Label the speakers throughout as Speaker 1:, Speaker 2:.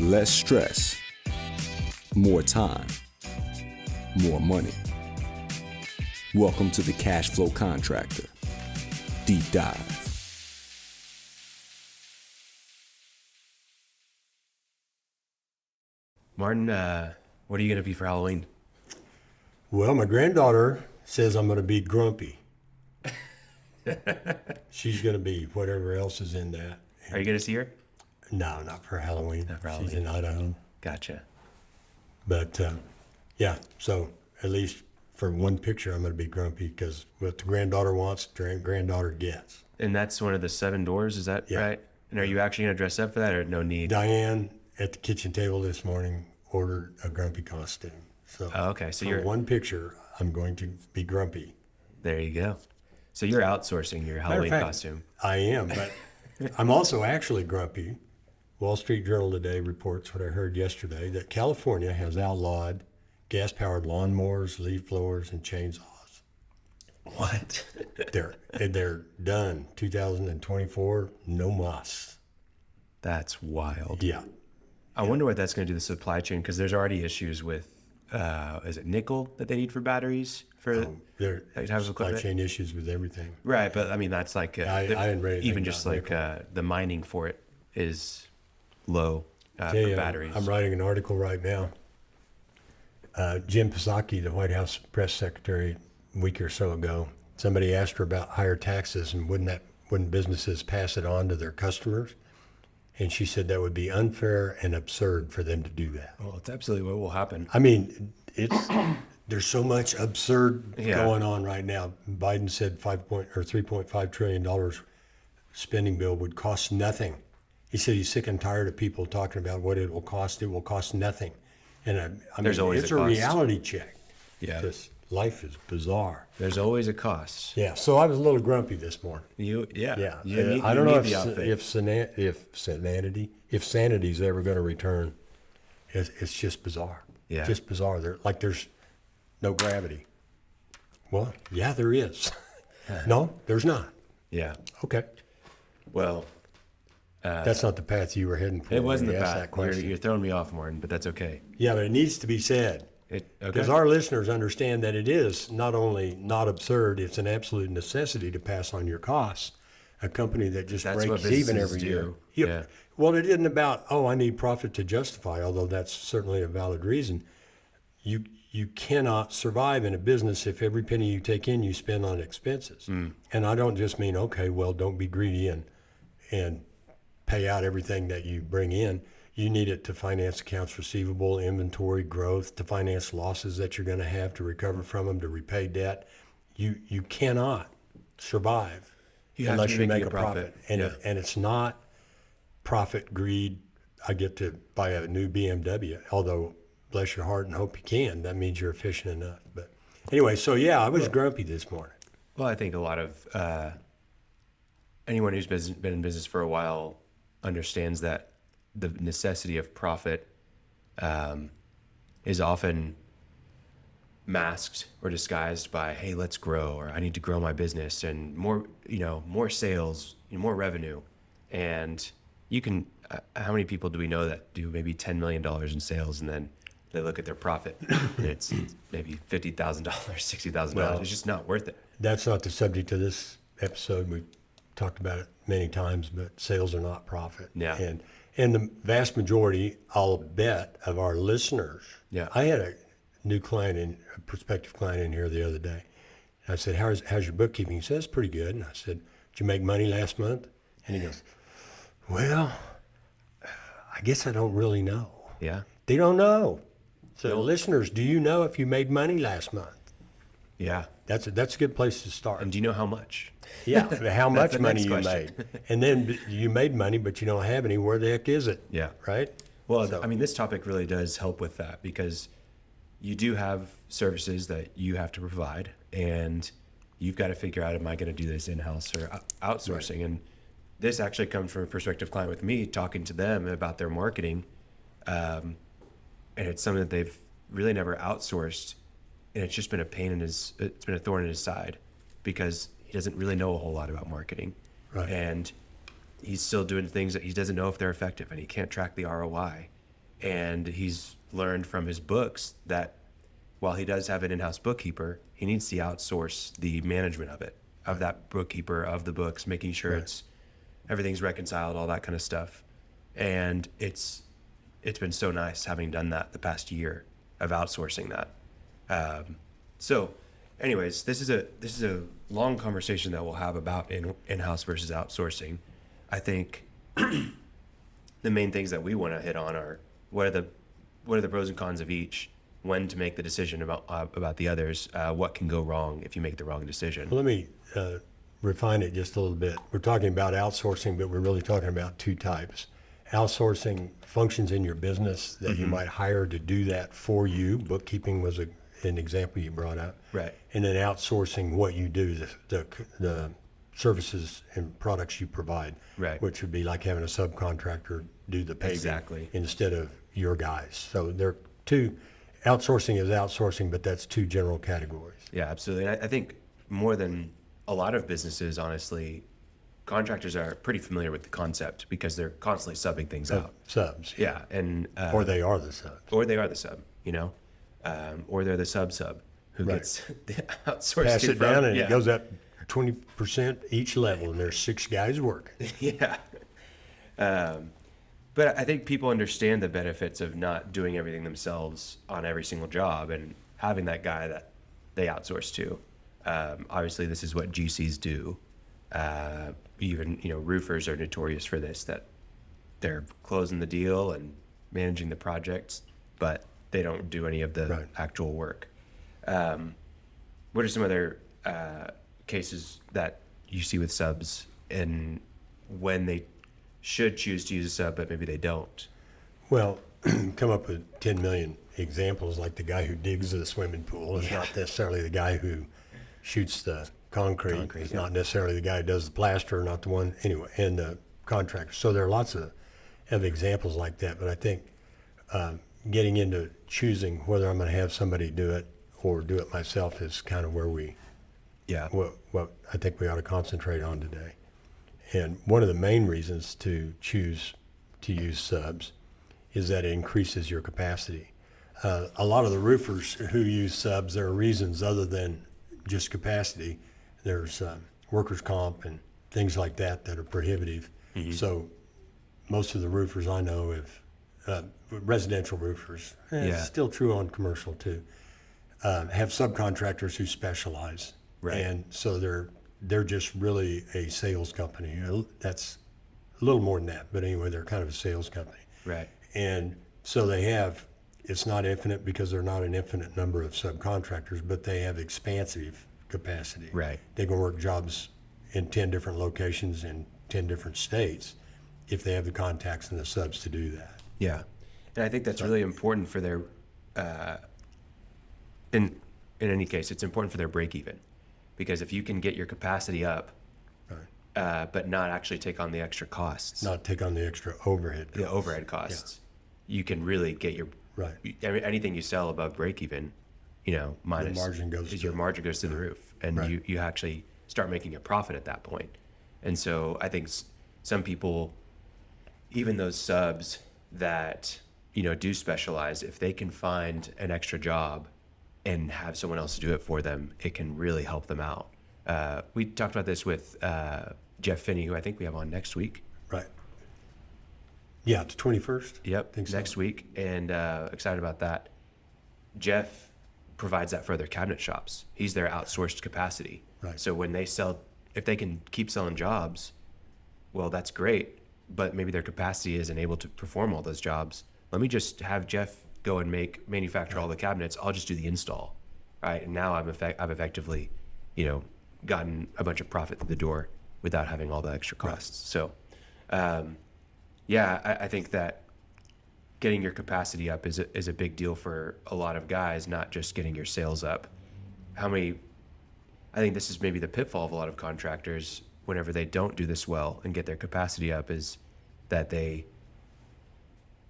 Speaker 1: Less stress, more time, more money. Welcome to the Cash Flow Contractor Deep Dive.
Speaker 2: Martin, what are you going to be for Halloween?
Speaker 3: Well, my granddaughter says I'm going to be grumpy. She's going to be whatever else is in that.
Speaker 2: Are you going to see her?
Speaker 3: No, not for Halloween.
Speaker 2: Not for
Speaker 3: She's
Speaker 2: Halloween.
Speaker 3: in Idaho.
Speaker 2: Gotcha.
Speaker 3: But yeah, so at least for one picture, I'm going to be grumpy because what the granddaughter wants, granddaughter gets.
Speaker 2: And that's one of the 7 doors, is that
Speaker 3: Yeah.
Speaker 2: right? And are you actually going to dress up for that or no need?
Speaker 3: Diane at the kitchen table this morning ordered a grumpy costume. So,
Speaker 2: Oh, okay. So
Speaker 3: for
Speaker 2: you're
Speaker 3: one picture, I'm going to be grumpy.
Speaker 2: there. You go. So you're outsourcing your
Speaker 3: Matter of
Speaker 2: Halloween
Speaker 3: fact,
Speaker 2: costume.
Speaker 3: I am, but I'm also actually grumpy. Wall Street Journal today reports what I heard yesterday, that California has outlawed gas-powered lawnmowers, leaf blowers, and chainsaws.
Speaker 2: What?
Speaker 3: They're done. 2024, no mas.
Speaker 2: That's wild.
Speaker 3: Yeah.
Speaker 2: I wonder what that's going to do to the supply chain, because there's already issues with, is it nickel that they need for batteries?
Speaker 3: There
Speaker 2: That type of
Speaker 3: are supply
Speaker 2: equipment?
Speaker 3: chain issues with everything.
Speaker 2: Right, but I mean, that's like,
Speaker 3: I hadn't read anything
Speaker 2: even just
Speaker 3: about
Speaker 2: like the mining for it is low for
Speaker 3: Tell you,
Speaker 2: batteries.
Speaker 3: I'm writing an article right now. Jim Psaki, the White House press secretary, a week or so ago, somebody asked her about higher taxes and wouldn't businesses pass it on to their customers? And she said that would be unfair and absurd for them to do that.
Speaker 2: Well, it's absolutely what will happen.
Speaker 3: I mean, there's so much absurd
Speaker 2: Yeah.
Speaker 3: going on right now. Biden said $3.5 trillion spending bill would cost nothing. He said he's sick and tired of people talking about what it will cost. It will cost nothing. And I
Speaker 2: There's
Speaker 3: mean,
Speaker 2: always
Speaker 3: it's
Speaker 2: a
Speaker 3: a
Speaker 2: cost.
Speaker 3: reality check.
Speaker 2: Yeah.
Speaker 3: This life is bizarre.
Speaker 2: There's always a cost.
Speaker 3: Yeah. So I was a little grumpy this morning.
Speaker 2: Yeah.
Speaker 3: Yeah. I don't know
Speaker 2: the outfit.
Speaker 3: if sanity's ever going to return. It's just bizarre.
Speaker 2: Yeah.
Speaker 3: Just bizarre. There's no gravity. Well, yeah, there is. No, there's not.
Speaker 2: Yeah.
Speaker 3: Okay.
Speaker 2: Well,
Speaker 3: That's not the path you were heading for.
Speaker 2: it wasn't
Speaker 3: when
Speaker 2: the
Speaker 3: you asked
Speaker 2: path.
Speaker 3: that question.
Speaker 2: You're throwing me off, Martin, but that's okay.
Speaker 3: Yeah, but it needs to be said.
Speaker 2: Okay.
Speaker 3: Because our listeners understand that it is not only not absurd, it's an absolute necessity to pass on your costs. A company that just
Speaker 2: That's what
Speaker 3: breaks even
Speaker 2: businesses
Speaker 3: every
Speaker 2: do.
Speaker 3: year.
Speaker 2: Yeah.
Speaker 3: Well, it isn't about, I need profit to justify, although that's certainly a valid reason. You cannot survive in a business if every penny you take in you spend on expenses. And I don't just mean, okay, well, don't be greedy and pay out everything that you bring in. You need it to finance accounts receivable, inventory growth, to finance losses that you're going to have, to recover from them, to repay debt. You cannot survive
Speaker 2: You have to
Speaker 3: unless
Speaker 2: be
Speaker 3: you
Speaker 2: making
Speaker 3: make
Speaker 2: a
Speaker 3: a profit. And
Speaker 2: Yeah.
Speaker 3: and it's not profit greed. I get to buy a new BMW, although bless your heart and hope you can. That means you're efficient enough. But anyway, so yeah, I was grumpy this morning.
Speaker 2: Well, I think a lot of anyone who's been in business for a while understands that the necessity of profit is often masked or disguised by, hey, let's grow, or I need to grow my business and more sales, more revenue. And you can, how many people do we know that do maybe $10 million in sales and then they look at their profit and it's maybe $50,000, $60,000.
Speaker 3: Well,
Speaker 2: It's just not worth it.
Speaker 3: That's not the subject of this episode. We've talked about it many times, but sales are not profit.
Speaker 2: Yeah.
Speaker 3: And the vast majority, I'll bet, of our listeners.
Speaker 2: Yeah.
Speaker 3: I had a new client, a prospective client in here the other day. And I said, how's your bookkeeping? He said, it's pretty good. And I said, did you make money last month? And he goes, well, I guess I don't really know.
Speaker 2: Yeah.
Speaker 3: They don't know. So listeners, do you know if you made money last month?
Speaker 2: Yeah.
Speaker 3: That's a good place to start.
Speaker 2: And do you know how much?
Speaker 3: Yeah, how much
Speaker 2: the
Speaker 3: money
Speaker 2: next
Speaker 3: you
Speaker 2: question.
Speaker 3: made. And then you made money, but you don't have any. Where the heck is it?
Speaker 2: Yeah.
Speaker 3: Right?
Speaker 2: Well,
Speaker 3: So-
Speaker 2: I mean, this topic really does help with that because you do have services that you have to provide, and you've got to figure out, am I going to do this in-house or outsourcing? Right. And this actually comes from a prospective client with me, talking to them about their marketing. And it's something that they've really never outsourced. And it's just been it's been a thorn in his side because he doesn't really know a whole lot about marketing.
Speaker 3: Right.
Speaker 2: And he's still doing things that he doesn't know if they're effective, and he can't track the ROI. And he's learned from his books that while he does have an in-house bookkeeper, he needs to outsource the management of it, of that bookkeeper, of the books, making sure everything's reconciled, all that kind of stuff. And it's been so nice having done that the past year of outsourcing that. So anyways, this is a long conversation that we'll have about in-house versus outsourcing. I think the main things that we want to hit on are what are the pros and cons of each, when to make the decision about the others, what can go wrong if you make the wrong decision.
Speaker 3: Let me refine it just a little bit. We're talking about outsourcing, but we're really talking about two types. Outsourcing functions in your business that you might hire to do that for you. Bookkeeping was an example you brought up.
Speaker 2: Right.
Speaker 3: And then outsourcing what you do, the services and products you provide.
Speaker 2: Right.
Speaker 3: Which would be like having a subcontractor do the paving
Speaker 2: Exactly.
Speaker 3: instead of your guys. So they're two. Outsourcing is outsourcing, but that's two general categories.
Speaker 2: Yeah, absolutely. And I think more than a lot of businesses, honestly, contractors are pretty familiar with the concept because they're constantly subbing things out.
Speaker 3: Subs.
Speaker 2: Yeah, and
Speaker 3: Or they are the subs.
Speaker 2: or they are the sub, or they're the sub who
Speaker 3: Right.
Speaker 2: gets outsourced.
Speaker 3: Pass
Speaker 2: to
Speaker 3: it down and
Speaker 2: yeah.
Speaker 3: it goes up 20% each level, and there's 6 guys working.
Speaker 2: Yeah. But I think people understand the benefits of not doing everything themselves on every single job and having that guy that they outsource to. Obviously, this is what GCs do. Even roofers are notorious for this, that they're closing the deal and managing the projects, but they don't do any of the actual work. What are some other cases that you see with subs and when they should choose to use a sub, but maybe they don't?
Speaker 3: Well, come up with 10 million examples, like the guy who digs the swimming pool is not necessarily the guy who shoots the concrete. It's not necessarily the guy who does the plaster, not the one, anyway, and the contractor. So there are lots of examples like that, but I think getting into choosing whether I'm going to have somebody do it or do it myself is kind of where what I think we ought to concentrate on today. And one of the main reasons to choose to use subs is that it increases your capacity. A lot of the roofers who use subs, there are reasons other than just capacity. There's workers' comp and things like that that are prohibitive. So most of the roofers I know residential roofers, it's still true on commercial too, have subcontractors who specialize.
Speaker 2: Right.
Speaker 3: And so they're just really a sales company. That's a little more than that, but anyway, they're kind of a sales company.
Speaker 2: Right.
Speaker 3: And so it's not infinite because they're not an infinite number of subcontractors, but they have expansive capacity.
Speaker 2: Right.
Speaker 3: They can work jobs in 10 different locations in 10 different states if they have the contacts and the subs to do that.
Speaker 2: Yeah. And I think that's really important for their, in any case, it's important for their break even. Because if you can get your capacity up, but not actually take on the extra costs,
Speaker 3: Not take on the extra overhead costs.
Speaker 2: the overhead costs, you can really get your anything you sell above break even, minus your margin goes through the roof, and you actually start making a profit at that point. And so I think some people, even those subs that do specialize, if they can find an extra job and have someone else to do it for them, it can really help them out. We talked about this with Jeff Finney, who I think we have on next week.
Speaker 3: Right. Yeah, the 21st?
Speaker 2: Yep, next week, and excited about that. Jeff provides that for their cabinet shops. He's their outsourced capacity.
Speaker 3: Right.
Speaker 2: So when they sell, if they can keep selling jobs, well, that's great, but maybe their capacity isn't able to perform all those jobs. Let me just have Jeff go and manufacture all the cabinets. I'll just do the install, right? And now I've effectively, gotten a bunch of profit through the door without having all the extra costs. So, I think that getting your capacity up is a big deal for a lot of guys, not just getting your sales up. I think this is maybe the pitfall of a lot of contractors whenever they don't do this well and get their capacity up, is that they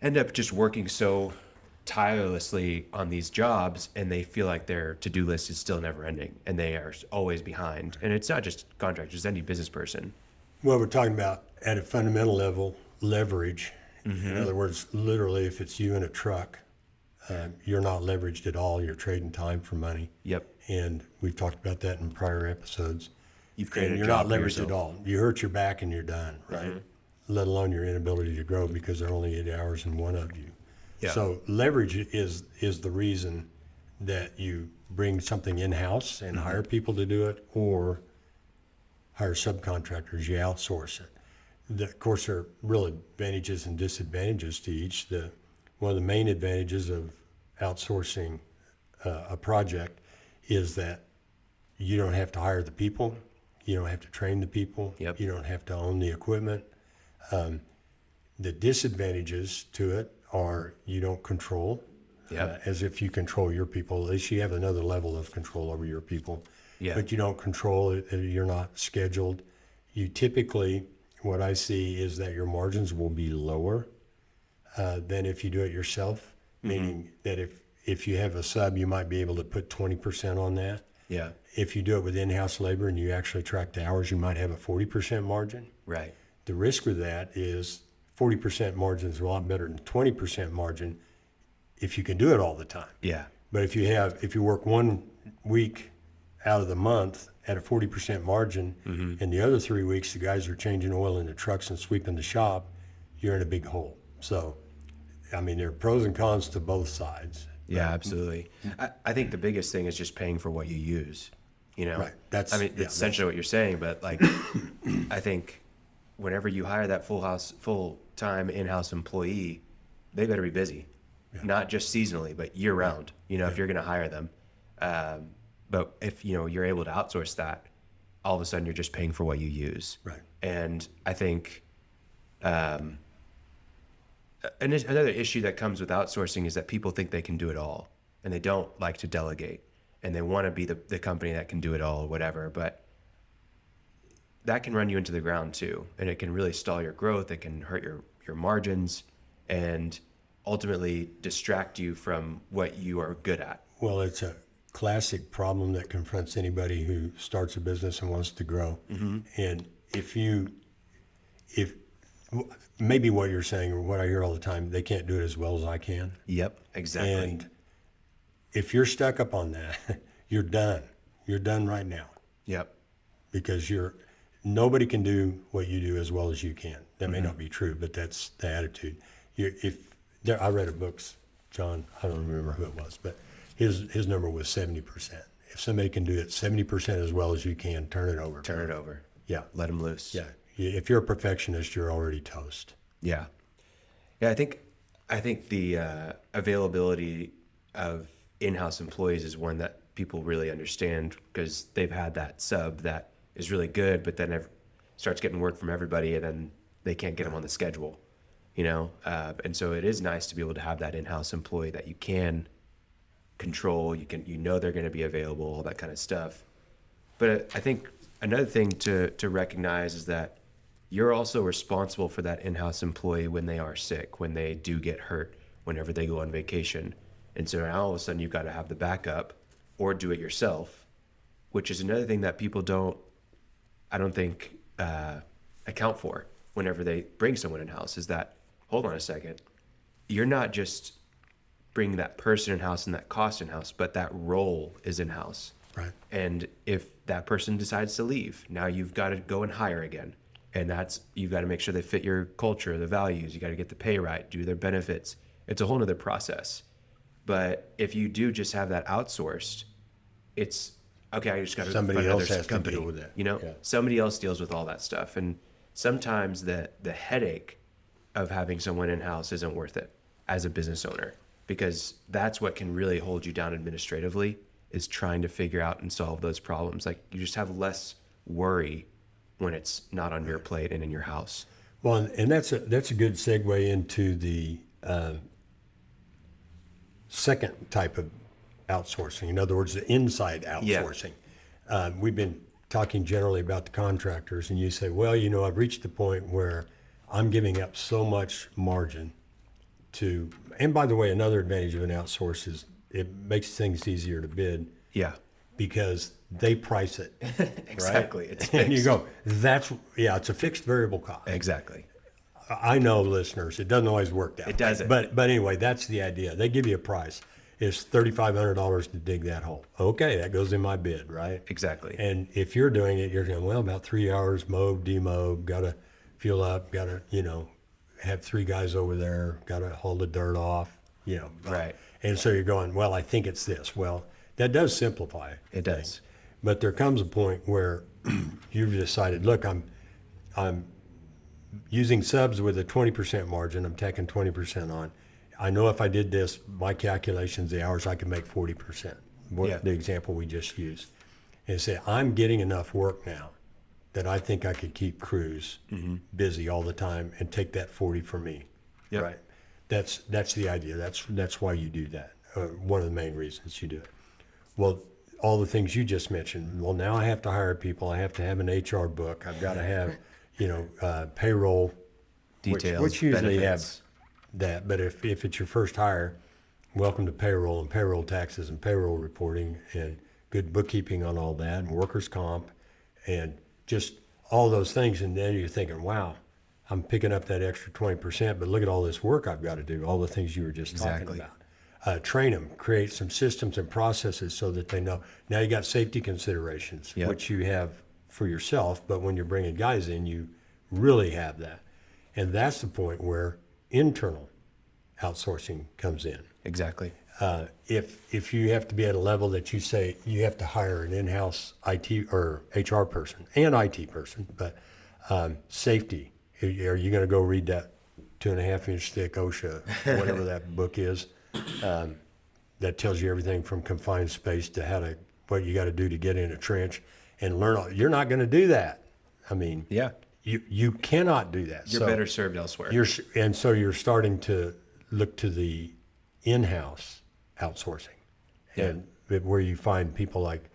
Speaker 2: end up just working so tirelessly on these jobs, and they feel like their to-do list is still never ending and they are always behind. And it's not just contractors, any business person.
Speaker 3: Well, we're talking about at a fundamental level, leverage In other words, literally, if it's you in a truck, you're not leveraged at all. You're trading time for money.
Speaker 2: Yep.
Speaker 3: And we've talked about that in prior episodes.
Speaker 2: You've created
Speaker 3: And
Speaker 2: a
Speaker 3: you're not
Speaker 2: job for
Speaker 3: leveraged at
Speaker 2: yourself.
Speaker 3: all. You hurt your back and you're done, right? Let alone your inability to grow because there are only 8 hours in one of you.
Speaker 2: Yeah.
Speaker 3: So leverage is the reason that you bring something in-house and hire people to do it, or hire subcontractors, you outsource it. Of course, there are real advantages and disadvantages to each. One of the main advantages of outsourcing a project is that you don't have to hire the people, you don't have to train the people,
Speaker 2: Yep.
Speaker 3: you don't have to own the equipment. The disadvantages to it are you don't control,
Speaker 2: Yep.
Speaker 3: as if you control your people. At least you have another level of control over your people.
Speaker 2: Yeah.
Speaker 3: But you don't control it, you're not scheduled. You typically, what I see is that your margins will be lower than if you do it yourself, meaning that if you have a sub, you might be able to put 20% on that.
Speaker 2: Yeah.
Speaker 3: If you do it with in-house labor and you actually track the hours, you might have a 40% margin.
Speaker 2: Right.
Speaker 3: The risk with that is 40% margin is a lot better than 20% margin if you can do it all the time.
Speaker 2: Yeah.
Speaker 3: But if you work 1 week out of the month at a 40% margin, and the other 3 weeks the guys are changing oil in the trucks and sweeping the shop, you're in a big hole. So, I mean, there are pros and cons to both sides.
Speaker 2: Yeah, absolutely. I think the biggest thing is just paying for what you use. You know,
Speaker 3: Right. That's-
Speaker 2: I mean,
Speaker 3: yeah,
Speaker 2: it's essentially what you're saying, but like, I think whenever you hire that full-time in-house employee, they better be busy, not just seasonally, but year round. You know, if you're going to hire them. But if you're able to outsource that, all of a sudden you're just paying for what you use.
Speaker 3: Right.
Speaker 2: And I think another issue that comes with outsourcing is that people think they can do it all, and they don't like to delegate, and they want to be the company that can do it all or whatever. But that can run you into the ground too, and it can really stall your growth. It can hurt your margins, and ultimately distract you from what you are good at.
Speaker 3: Well, it's a classic problem that confronts anybody who starts a business and wants to grow. And if maybe what you're saying, or what I hear all the time, they can't do it as well as I can.
Speaker 2: Yep, exactly.
Speaker 3: And if you're stuck up on that, you're done. You're done right now,
Speaker 2: Yep.
Speaker 3: because nobody can do what you do as well as you can. That may not be true, but that's the attitude. I read a book, John, I don't remember who it was, but his number was 70%. If somebody can do it 70% as well as you can, turn it over.
Speaker 2: Turn it over.
Speaker 3: Yeah.
Speaker 2: Let them loose.
Speaker 3: Yeah. If you're a perfectionist, you're already toast.
Speaker 2: Yeah. Yeah, I think the availability of in-house employees is one that people really understand, because they've had that sub that is really good, but then starts getting work from everybody, and then they can't get them on the schedule, and so it is nice to be able to have that in-house employee that you can control. They're going to be available, all that kind of stuff. But I think another thing to recognize is that you're also responsible for that in-house employee when they are sick, when they do get hurt, whenever they go on vacation. And so now all of a sudden you've got to have the backup or do it yourself, which is another thing that people I don't think account for whenever they bring someone in-house, is that, hold on a second, you're not just bringing that person in-house and that cost in-house, but that role is in-house.
Speaker 3: Right.
Speaker 2: And if that person decides to leave, now you've got to go and hire again. And you've got to make sure they fit your culture, the values. You got to get the pay right, do their benefits. It's a whole nother process. But if you do just have that outsourced, it's okay. I just got to
Speaker 3: Somebody
Speaker 2: find
Speaker 3: else
Speaker 2: another
Speaker 3: has to
Speaker 2: company.
Speaker 3: deal with that.
Speaker 2: Yeah. Somebody else deals with all that stuff. And sometimes the headache of having someone in-house isn't worth it as a business owner, because that's what can really hold you down administratively, is trying to figure out and solve those problems. Like, you just have less worry when it's not on your plate and in your house.
Speaker 3: Well, and that's a good segue into the second type of outsourcing. In other words, the inside outsourcing. We've been talking generally about the contractors, and you say, well, I've reached the point where I'm giving up so much margin to, and by the way, another advantage of an outsource is it makes things easier to bid.
Speaker 2: Yeah.
Speaker 3: Because they price it.
Speaker 2: Exactly.
Speaker 3: Right?
Speaker 2: It's
Speaker 3: And you
Speaker 2: fixed.
Speaker 3: go, it's a fixed variable cost.
Speaker 2: Exactly.
Speaker 3: I know, listeners, it doesn't always work that way.
Speaker 2: It doesn't.
Speaker 3: But anyway, that's the idea. They give you a price. It's $3,500 to dig that hole. Okay, that goes in my bid, right?
Speaker 2: Exactly.
Speaker 3: And if you're doing it, you're going, well, about 3 hours, mow, demow, got to fuel up, got to, have 3 guys over there, got to haul the dirt off,
Speaker 2: Right.
Speaker 3: And so you're going, well, I think it's this. Well, that does simplify
Speaker 2: It does.
Speaker 3: but there comes a point where you've decided, look, I'm using subs with a 20% margin. I'm taking 20% on. I know if I did this, my calculations, the hours, I could make 40%.
Speaker 2: Yeah.
Speaker 3: The example we just used. And say, I'm getting enough work now that I think I could keep crews busy all the time and take that 40 for me.
Speaker 2: Yep.
Speaker 3: Right. That's the idea. That's why you do that. One of the main reasons you do it. Well, all the things you just mentioned. Well, now I have to hire people. I have to have an HR book. I've got to have, payroll
Speaker 2: Details,
Speaker 3: which usually
Speaker 2: benefits.
Speaker 3: have that. But if it's your first hire, welcome to payroll and payroll taxes and payroll reporting and good bookkeeping on all that and workers' comp and just all those things. And then you're thinking, wow, I'm picking up that extra 20%, but look at all this work I've got to do, all the things you were just talking
Speaker 2: Exactly.
Speaker 3: about. Train them, create some systems and processes so that they know. Now you got safety considerations,
Speaker 2: Yep.
Speaker 3: which you have for yourself, but when you're bringing guys in, you really have that. And that's the point where internal outsourcing comes in.
Speaker 2: Exactly.
Speaker 3: If you have to be at a level that you say you have to hire an in-house IT or HR person and IT person, but safety, are you going to go read that 2.5-inch thick OSHA, whatever that book is? That tells you everything from confined space to what you got to do to get in a trench and learn. You're not going to do that. I mean,
Speaker 2: Yeah.
Speaker 3: you cannot do that.
Speaker 2: You're better served elsewhere.
Speaker 3: And so you're starting to look to the in-house outsourcing, and where you find people like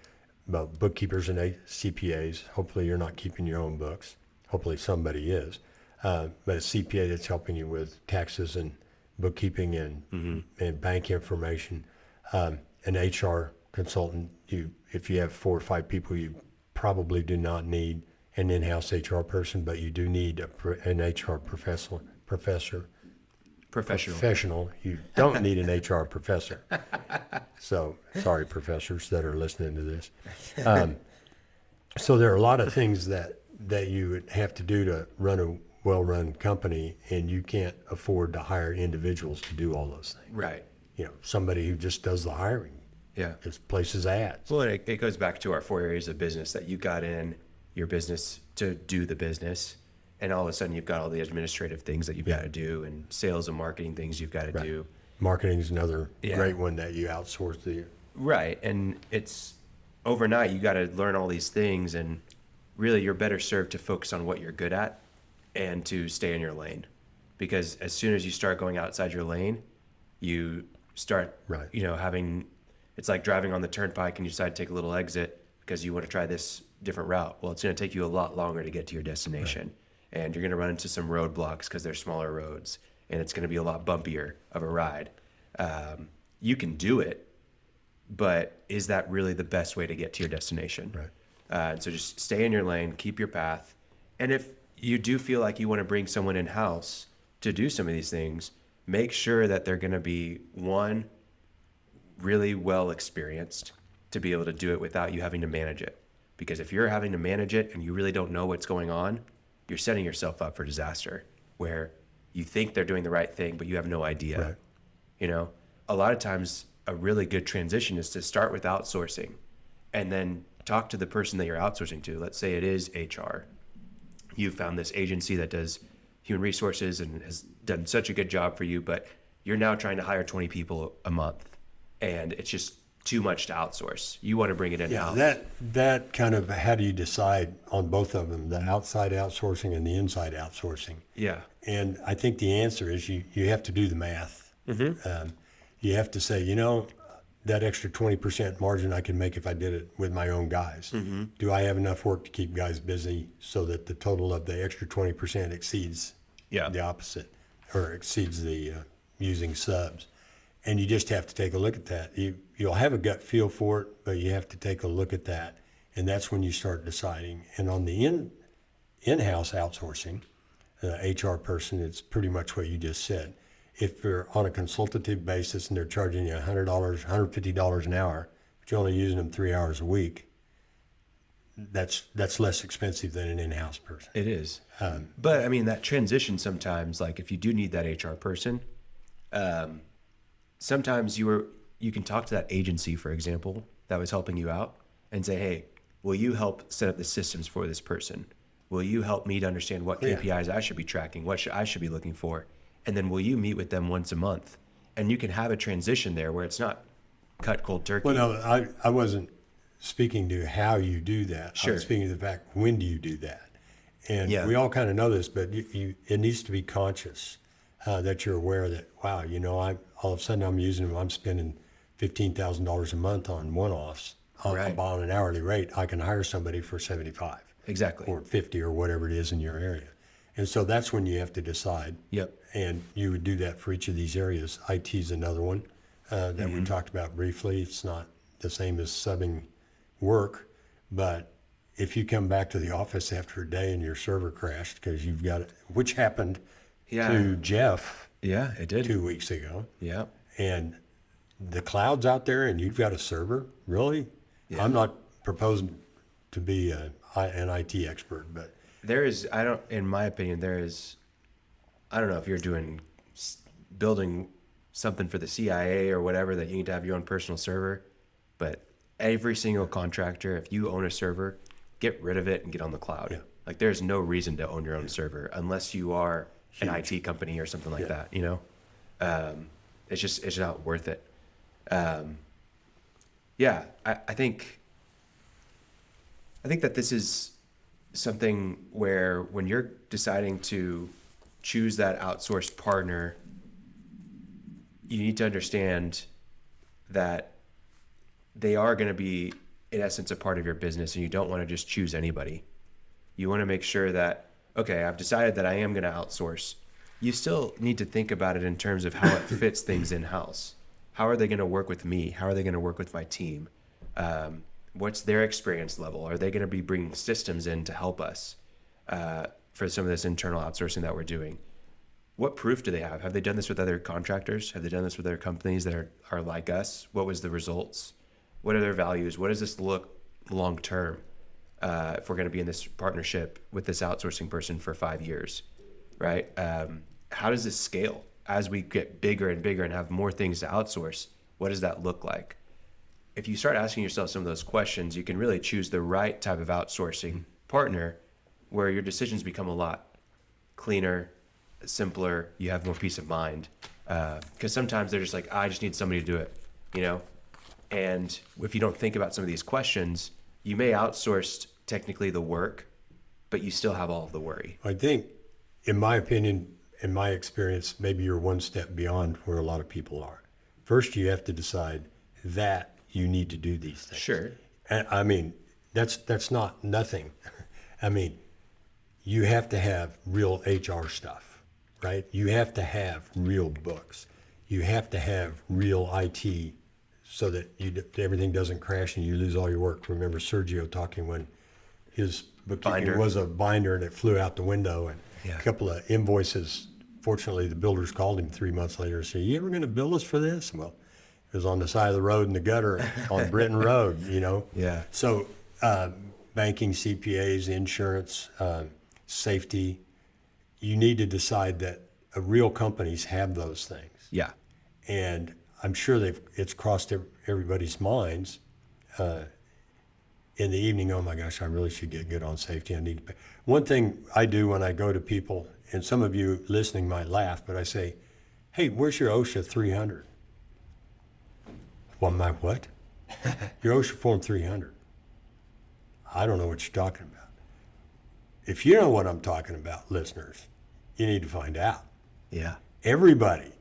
Speaker 3: bookkeepers and CPAs. Hopefully, you're not keeping your own books. Hopefully, somebody is, but a CPA that's helping you with taxes and bookkeeping and bank information. An HR consultant. If you have 4 or 5 people, you probably do not need an in-house HR person, but you do need an HR professional. You don't need an HR professor. So sorry, professors that are listening to this. So there are a lot of things that you would have to do to run a well-run company, and you can't afford to hire individuals to do all those things.
Speaker 2: Right.
Speaker 3: Somebody who just does the hiring.
Speaker 2: Yeah.
Speaker 3: Just places ads.
Speaker 2: Well, it goes back to our 4 areas of business that you got in your business to do the business. And all of a sudden you've got all the administrative things that you've got to do and sales and marketing things you've got to do.
Speaker 3: Marketing is another
Speaker 2: Yeah.
Speaker 3: great one that you outsource.
Speaker 2: Right. And it's overnight, you got to learn all these things, and really you're better served to focus on what you're good at and to stay in your lane. Because as soon as you start going outside your lane, you start,
Speaker 3: Right.
Speaker 2: having, it's like driving on the turnpike and you decide to take a little exit because you want to try this different route. Well, it's going to take you a lot longer to get to your destination. Right. And you're going to run into some roadblocks because they're smaller roads, and it's going to be a lot bumpier of a ride. You can do it, but is that really the best way to get to your destination?
Speaker 3: Right.
Speaker 2: So just stay in your lane, keep your path. And if you do feel like you want to bring someone in-house to do some of these things, make sure that they're going to be, one, really well experienced to be able to do it without you having to manage it. Because if you're having to manage it and you really don't know what's going on, you're setting yourself up for disaster, where you think they're doing the right thing, but you have no idea. Right. A lot of times a really good transition is to start with outsourcing and then talk to the person that you're outsourcing to. Let's say it is HR. You found this agency that does human resources and has done such a good job for you, but you're now trying to hire 20 people a month, and it's just too much to outsource. You want to bring it in-house.
Speaker 3: Yeah, that kind of, how do you decide on both of them, the outside outsourcing and the inside outsourcing?
Speaker 2: Yeah.
Speaker 3: And I think the answer is you have to do the math. You have to say, that extra 20% margin I can make if I did it with my own guys. Do I have enough work to keep guys busy so that the total of the extra 20% exceeds the opposite, or exceeds the using subs? And you just have to take a look at that. You'll have a gut feel for it, but you have to take a look at that. And that's when you start deciding. And on the in-house outsourcing, HR person, it's pretty much what you just said. If they're on a consultative basis and they're charging you $100, $150 an hour, but you're only using them 3 hours a week, that's less expensive than an in-house person.
Speaker 2: It is. But I mean, that transition sometimes, like if you do need that HR person, sometimes you can talk to that agency, for example, that was helping you out and say, hey, will you help set up the systems for this person? Will you help me to understand what KPIs I should be tracking, what I should be looking for? And then will you meet with them once a month? And you can have a transition there where it's not cut cold turkey.
Speaker 3: Well, no, I wasn't speaking to how you do that.
Speaker 2: Sure.
Speaker 3: I'm speaking to the fact, when do you do that? And we all kind of know this, but it needs to be conscious that you're aware that, wow, you know, all of a sudden I'm spending $15,000 a month on one-offs on an hourly rate. I can hire somebody for 75.
Speaker 2: Exactly.
Speaker 3: Or 50 or whatever it is in your area. And so that's when you have to decide.
Speaker 2: Yep.
Speaker 3: And you would do that for each of these areas. IT is another one that we talked about briefly. It's not the same as subbing work, but if you come back to the office after a day and your server crashed because you've got it, which happened to Jeff
Speaker 2: it did 2
Speaker 3: weeks ago.
Speaker 2: Yeah.
Speaker 3: And the cloud's out there and you've got a server, really? Yeah. I'm not proposing to be an IT expert, but
Speaker 2: in my opinion, I don't know if you're building something for the CIA or whatever that you need to have your own personal server, but every single contractor, if you own a server, get rid of it and get on the cloud. Yeah. Like there's no reason to own your own server unless you are an IT company or something like that, you know? It's not worth it. I think that this is something where when you're deciding to choose that outsourced partner, you need to understand that they are going to be, in essence, a part of your business, and you don't want to just choose anybody. You want to make sure that, okay, I've decided that I am going to outsource. You still need to think about it in terms of how it fits things in-house. How are they going to work with me? How are they going to work with my team? What's their experience level? Are they going to be bringing systems in to help us for some of this internal outsourcing that we're doing? What proof do they have? Have they done this with other contractors? Have they done this with other companies that are like us? What was the results? What are their values? What does this look long term if we're going to be in this partnership with this outsourcing person for 5 years, right? How does this scale as we get bigger and bigger and have more things to outsource? What does that look like? If you start asking yourself some of those questions, you can really choose the right type of outsourcing partner where your decisions become a lot cleaner, simpler, you have more peace of mind. Because sometimes they're just like, I just need somebody to do it, you know? And if you don't think about some of these questions, you may outsource technically the work, but you still have all of the worry.
Speaker 3: I think, in my opinion, in my experience, maybe you're one step beyond where a lot of people are. First, you have to decide that you need to do these things.
Speaker 2: Sure.
Speaker 3: And I mean, that's not nothing. I mean, you have to have real HR stuff, right? You have to have real books. You have to have real IT so that everything doesn't crash and you lose all your work. Remember Sergio talking when his bookkeeping was a binder and it flew out the window, and a couple of invoices. Fortunately, the builders called him 3 months later and said, "You ever going to bill us for this?" Well, it was on the side of the road in the gutter on Britton Road, you know?
Speaker 2: Yeah.
Speaker 3: So banking, CPAs, insurance, safety, you need to decide that real companies have those things.
Speaker 2: Yeah.
Speaker 3: And I'm sure it's crossed everybody's minds in the evening. Oh my gosh, I really should get good on safety. I need to pay. One thing I do when I go to people, and some of you listening might laugh, but I say, "Hey, where's your OSHA 300? Well, my what? Your OSHA Form 300. I don't know what you're talking about. If you know what I'm talking about, listeners, you need to find out.
Speaker 2: Yeah.
Speaker 3: Everybody,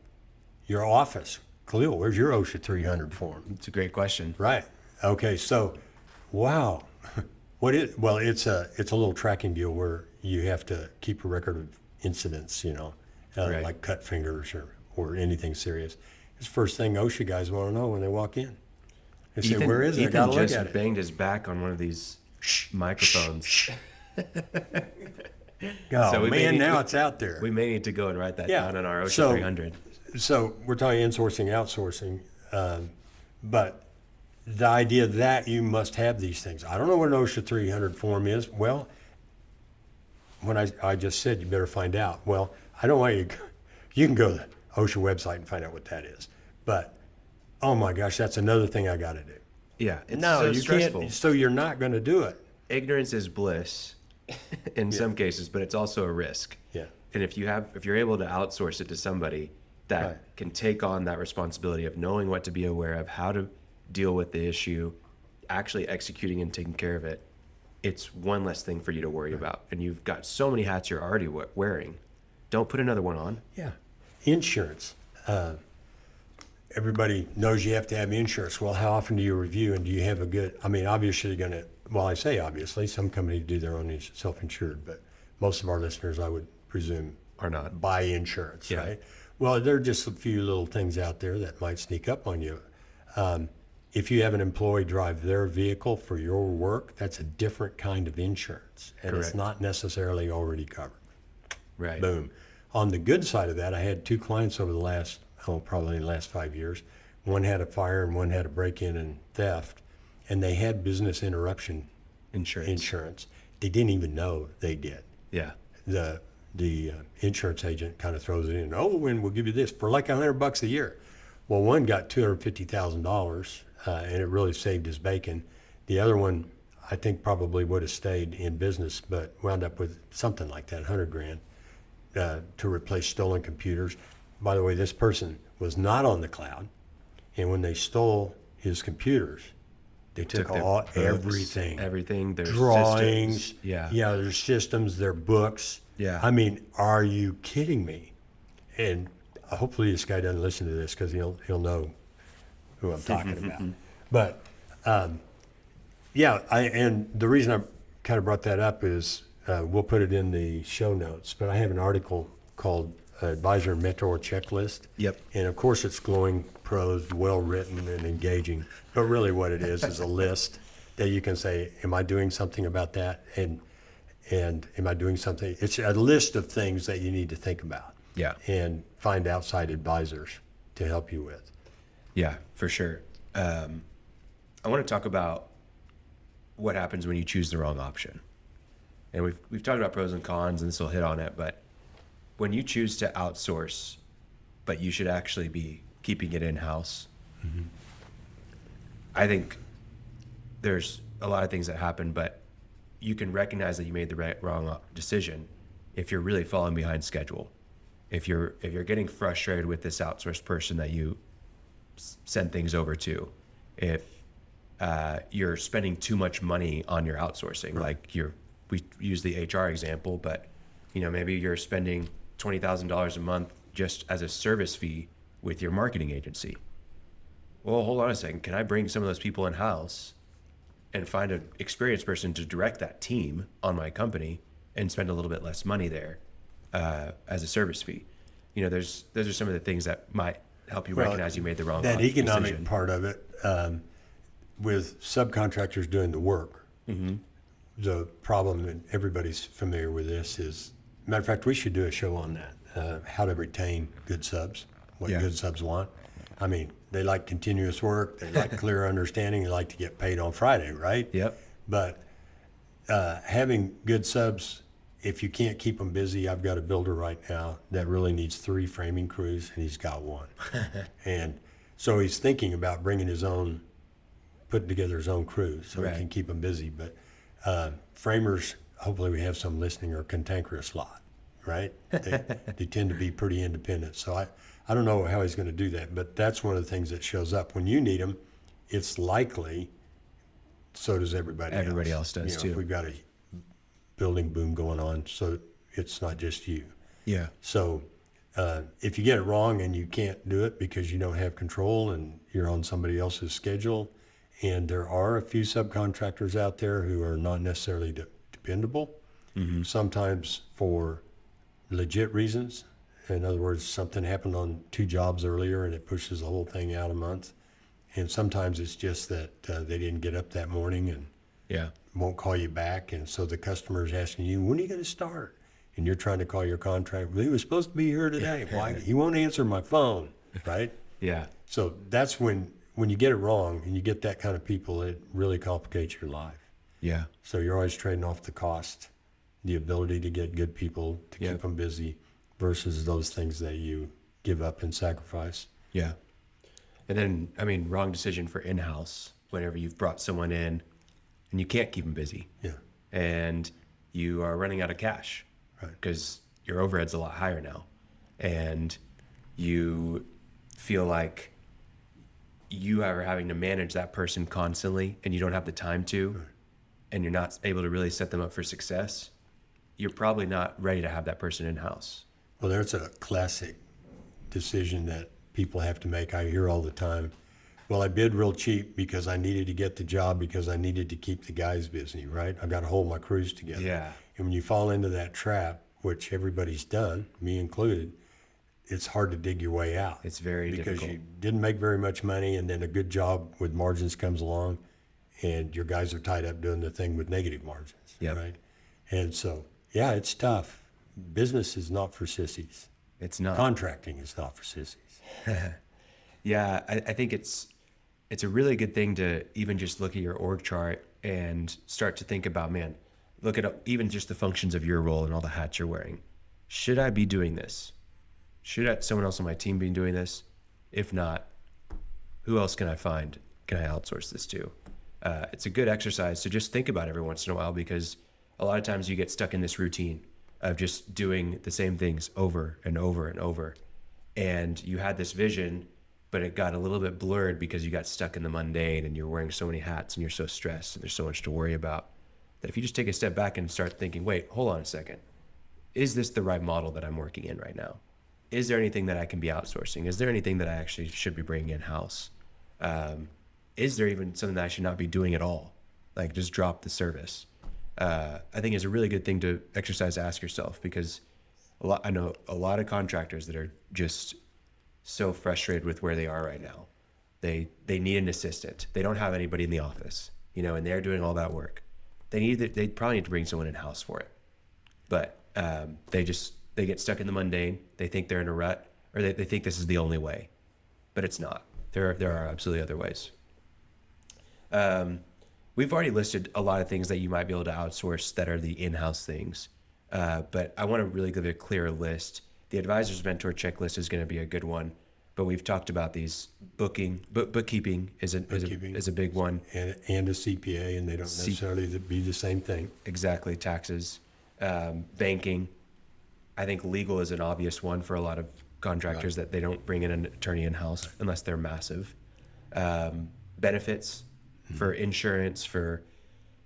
Speaker 3: your office, Khalil, where's your OSHA 300 form?
Speaker 2: It's a great question.
Speaker 3: Right. Okay. So, wow. It's a little tracking deal where you have to keep a record of incidents, you know, like cut fingers or anything serious. It's the first thing OSHA guys want to know when they walk in. They say, "Where is it? I gotta look at it."
Speaker 2: Ethan just banged his back on one of these microphones.
Speaker 3: Oh,
Speaker 2: So we may
Speaker 3: man,
Speaker 2: need-
Speaker 3: now
Speaker 2: we-
Speaker 3: it's out there.
Speaker 2: We may need to go and write that
Speaker 3: Yeah.
Speaker 2: down on our OSHA
Speaker 3: So-
Speaker 2: 300.
Speaker 3: So we're talking insourcing, outsourcing, but the idea that you must have these things. I don't know what an OSHA 300 form is. Well, when I just said you better find out. Well, I don't want you to, you can go to the OSHA website and find out what that is. But, oh my gosh, that's another thing I got to do.
Speaker 2: Yeah, it's
Speaker 3: No,
Speaker 2: so
Speaker 3: you
Speaker 2: stressful.
Speaker 3: can't, so you're not going to do it.
Speaker 2: Ignorance is bliss in some cases, but it's also a risk.
Speaker 3: Yeah.
Speaker 2: And if you're able to outsource it to somebody that
Speaker 3: Right.
Speaker 2: can take on that responsibility of knowing what to be aware of, how to deal with the issue, actually executing and taking care of it, it's one less thing for you to worry about. And you've got so many hats you're already wearing. Don't put another one on.
Speaker 3: Yeah. Insurance. Everybody knows you have to have insurance. Well, how often do you review and do you have a good, I mean, obviously you're going to, well, I say obviously, some companies do their own self-insured, but most of our listeners, I would presume,
Speaker 2: Are not.
Speaker 3: buy insurance,
Speaker 2: Yeah.
Speaker 3: right? Well, there are just a few little things out there that might sneak up on you. If you have an employee drive their vehicle for your work, that's a different kind of insurance, and
Speaker 2: Correct.
Speaker 3: it's not necessarily already covered.
Speaker 2: Right.
Speaker 3: Boom. On the good side of that, I had two clients over the last, probably the last 5 years. One had a fire and one had a break-in and theft, and they had business interruption insurance. They didn't even know they did.
Speaker 2: Yeah.
Speaker 3: The insurance agent kind of throws it in. Oh, and we'll give you this for like $100 a year. Well, one got $250,000, and it really saved his bacon. The other one, I think, probably would have stayed in business, but wound up with something like that, $100,000, to replace stolen computers. By the way, this person was not on the cloud, and when they stole his computers, they took
Speaker 2: their
Speaker 3: all
Speaker 2: books,
Speaker 3: everything.
Speaker 2: their
Speaker 3: Drawings,
Speaker 2: systems. Yeah.
Speaker 3: their systems, their books.
Speaker 2: Yeah.
Speaker 3: I mean, are you kidding me? And hopefully this guy doesn't listen to this because he'll know who I'm talking about. But and the reason I kind of brought that up is we'll put it in the show notes. But I have an article called Advisor Mentor Checklist.
Speaker 2: Yep.
Speaker 3: And of course it's glowing prose, well written and engaging. But really what it is a list that you can say, am I doing something about that? And am I doing something? It's a list of things that you need to think about.
Speaker 2: Yeah.
Speaker 3: And find outside advisors to help you with.
Speaker 2: Yeah, for sure. I want to talk about what happens when you choose the wrong option. And we've talked about pros and cons, and this will hit on it, but when you choose to outsource, but you should actually be keeping it in-house, I think there's a lot of things that happen, but you can recognize that you made the wrong decision if you're really falling behind schedule. If you're getting frustrated with this outsourced person that you send things over to, if you're spending too much money on your outsourcing, like we use the HR example, but maybe you're spending $20,000 a month just as a service fee with your marketing agency. Well, hold on a second. Can I bring some of those people in house and find an experienced person to direct that team on my company and spend a little bit less money there as a service fee? Those are some of the things that might help you recognize you made the wrong
Speaker 3: That economic
Speaker 2: decision.
Speaker 3: part of it, with subcontractors doing the work, the problem, and everybody's familiar with this, is, matter of fact, we should do a show on that, how to retain good subs, what
Speaker 2: Yeah.
Speaker 3: good subs want. I mean, they like continuous work, they like clear understanding, they like to get paid on Friday, right?
Speaker 2: Yep.
Speaker 3: But having good subs, if you can't keep them busy, I've got a builder right now that really needs 3 framing crews, and he's got 1. And so he's thinking about bringing putting together his own crew so
Speaker 2: Right.
Speaker 3: he can keep them busy. But framers, hopefully we have some listening, are cantankerous lot, right? They tend to be pretty independent. So I don't know how he's going to do that, but that's one of the things that shows up. When you need them, it's likely so does everybody else.
Speaker 2: Everybody else does, too.
Speaker 3: If we've got a building boom going on, so it's not just you.
Speaker 2: Yeah.
Speaker 3: So if you get it wrong and you can't do it because you don't have control and you're on somebody else's schedule, and there are a few subcontractors out there who are not necessarily dependable, sometimes for legit reasons. In other words, something happened on 2 jobs earlier and it pushes the whole thing out a month. And sometimes it's just that they didn't get up that morning and
Speaker 2: Yeah.
Speaker 3: won't call you back. And so the customer's asking you, when are you going to start? and you're trying to call your contractor. He was supposed to be here today. Why? He won't answer my phone, right?
Speaker 2: Yeah.
Speaker 3: So that's when you get it wrong and you get that kind of people, it really complicates your life.
Speaker 2: Yeah.
Speaker 3: So you're always trading off the cost, the ability to get good people to
Speaker 2: Yep.
Speaker 3: keep them busy versus those things that you give up and sacrifice.
Speaker 2: Yeah. And then, I mean, wrong decision for in-house whenever you've brought someone in and you can't keep them busy.
Speaker 3: Yeah.
Speaker 2: And you are running out of cash because your overhead's a lot higher now. And you feel like you are having to manage that person constantly and you don't have the time to, and you're not able to really set them up for success. You're probably not ready to have that person in-house.
Speaker 3: Well, there's a classic decision that people have to make. I hear all the time. Well, I bid real cheap because I needed to get the job because I needed to keep the guys busy, right? I got to hold my crews together.
Speaker 2: Yeah.
Speaker 3: And when you fall into that trap, which everybody's done, me included, it's hard to dig your way out.
Speaker 2: It's very
Speaker 3: because
Speaker 2: difficult.
Speaker 3: you didn't make very much money, and then a good job with margins comes along, and your guys are tied up doing the thing with negative margins,
Speaker 2: Yep.
Speaker 3: right? And so, yeah, it's tough. Business is not for sissies.
Speaker 2: It's not.
Speaker 3: Contracting is not for sissies.
Speaker 2: Yeah, I think it's a really good thing to even just look at your org chart and start to think about, man, look at even just the functions of your role and all the hats you're wearing. Should I be doing this? Should someone else on my team be doing this? If not, who else can I find? Can I outsource this to? It's a good exercise to just think about every once in a while, because a lot of times you get stuck in this routine of just doing the same things over and over and over. And you had this vision, but it got a little bit blurred because you got stuck in the mundane and you're wearing so many hats and you're so stressed and there's so much to worry about, that if you just take a step back and start thinking, wait, hold on a second. Is this the right model that I'm working in right now? Is there anything that I can be outsourcing? Is there anything that I actually should be bringing in-house? Is there even something that I should not be doing at all? Like, just drop the service. I think it's a really good thing to exercise, ask yourself, because I know a lot of contractors that are just so frustrated with where they are right now. They need an assistant. They don't have anybody in the office, and they're doing all that work. They probably need to bring someone in-house for it. But they get stuck in the mundane. They think they're in a rut, or they think this is the only way, but it's not. There are absolutely other ways. We've already listed a lot of things that you might be able to outsource that are the in-house things, but I want to really give a clear list. The advisor's mentor checklist is going to be a good one, but we've talked about these. Bookkeeping is a big one.
Speaker 3: And a CPA, and they don't necessarily be the same thing.
Speaker 2: Exactly, taxes, banking. I think legal is an obvious one for a lot of contractors, that they don't bring in an attorney in-house unless they're massive. Benefits for insurance, for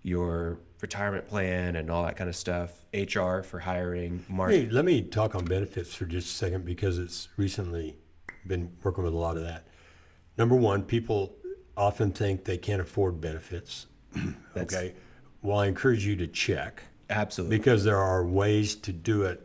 Speaker 2: your retirement plan and all that kind of stuff. HR for hiring.
Speaker 3: Hey, let me talk on benefits for just a second, because it's recently been working with a lot of that. Number one, people often think they can't afford benefits. Okay. Well, I encourage you to check.
Speaker 2: Absolutely.
Speaker 3: Because there are ways to do it